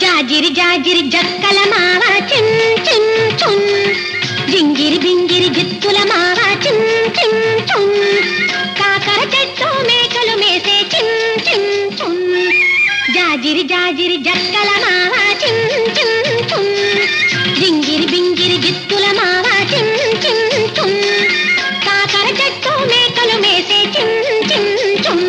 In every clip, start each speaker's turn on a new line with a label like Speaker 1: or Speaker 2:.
Speaker 1: జాజిరి జాజిరి జక్కల మావ చిన్ చిన్ చున్, జింగిరి బింగిరి జిత్తుల మావ చిన్ చిన్ చున్, కాకర చెట్టు మేకలు మేసే చిన్ చిన్ చున్. జాజిరి జాజిరి జక్కల మావ చిన్ చిన్ చున్, జింగిరి బింగిరి జిత్తుల మావ చిన్ చిన్ చున్, కాకర చెట్టు మేకలు మేసే చిన్ చిన్ చున్.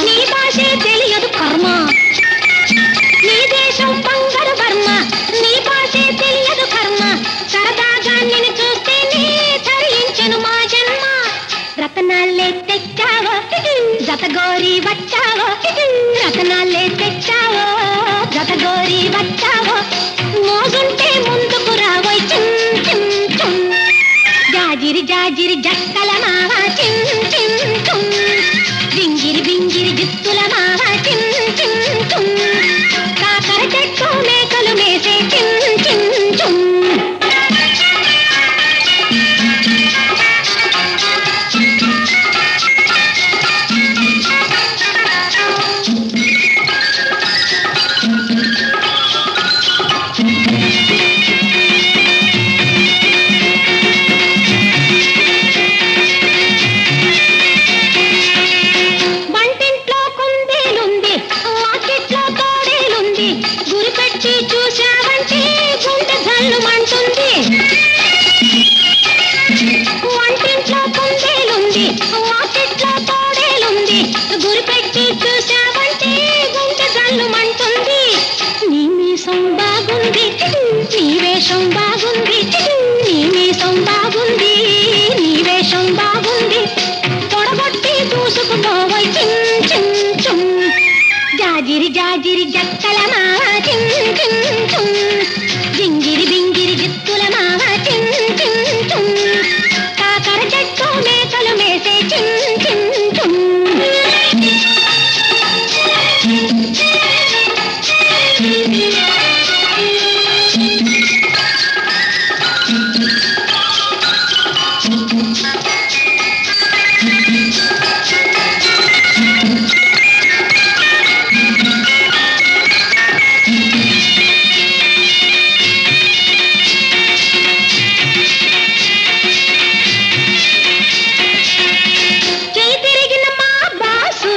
Speaker 1: నీ భాషే తెలియదు కర్మ, నీ దేశం బంగారు బర్మ, నీ భాషే తెలియదు కర్మ, సరదాగా నిన్ను చూస్తేనే తరించెను మా జన్మ. రతనాలే తెచ్చావో జతగోరి వచ్చావో, రతనాలే తెచ్చావో జతగోరి వచ్చావో, మోజుంటే ముందుకు రావోయ్ చిన్ చిన్ చున్. జాజిరి జాజిరి జక్కల మావ చిన్ చిన్ చున్, జింగిరి బింగిరి జిత్తుల మావ చిన్ చిన్ చున్, కాకర చెట్టు మేకలు మేసే చిన్ చిన్ చున్. చూశావంటే గుండె జల్లుమంటుంది, వంటింట్లో కుందేలుంది వాకిట్లో తోడేలుంది, గురిపెట్టి చూశావంటే గుండె జల్లుమంటుంది. నీ మీసం బాగుంది నీ వేషం బాగుంది, నీ మీసం బాగుంది నీ వేషం బాగుంది, తొడగొట్టి దూసుకుపోవోయ్ చిన్ చిన్ చున్. జాజిరి జాజిరి జక్కల మావ చిన్ చిన్ చున్, జింగిరి బింగిరి జిత్తుల మావ చిన్ చిన్ చున్, కాకర చెట్టు మేకలు మేసే చిన్ చిన్ చున్. చేయి తిరిగిన మా బాసు